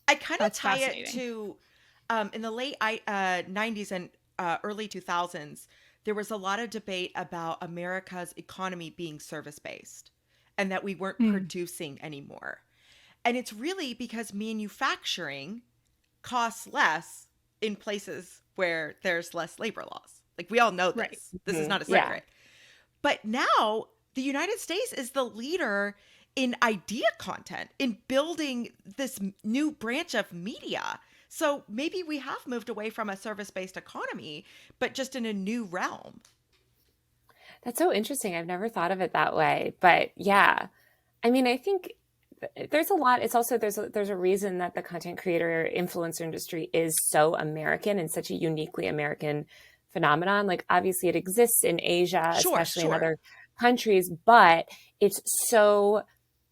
I kind of That's tie it fascinating. to in the late 90s and early 2000s, there was a lot of debate about America's economy being service based and that we weren't Mm, producing anymore. And it's really because manufacturing costs less in places where there's less labor laws. Like we all know right. this. This is not a Right. Yeah. secret. But now the United States is the leader in idea content, in building this new branch of media. So maybe we have moved away from a service based economy, but just in a new realm. That's so interesting. I've never thought of it that way. But yeah, I mean, I think there's a lot. It's also there's a reason that the content creator influencer industry is so American and such a uniquely American phenomenon. Like obviously it exists in Asia, Sure, especially in sure. other countries, but it's so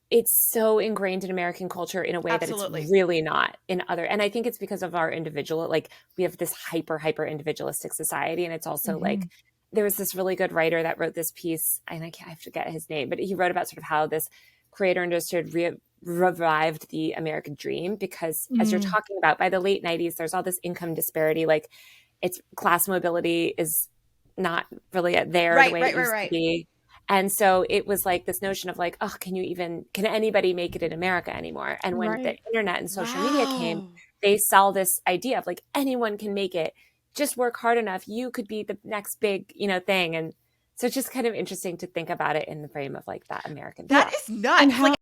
it's so ingrained in American culture in a way that it's Absolutely. really not in other. And I think it's because of our individual, like we have this hyper individualistic society. And it's also like, Hmm. there was this really good writer that wrote this piece, and I forget his name, but he wrote about sort of how this creator industry had revived the American dream. Because as you're Mm, talking about, by the late 90s, there's all this income disparity. Like it's class mobility is not really there the Right, way it right, right, used to right. be. And so it was like this notion of like, oh, can anybody make it in America anymore? And when the right. internet and social media came, Wow. they sell this idea of like anyone can make it. Just work hard enough. You could be the next big, thing. And so it's just kind of interesting to think about it in the frame of like that American That thought. is And nuts. Like how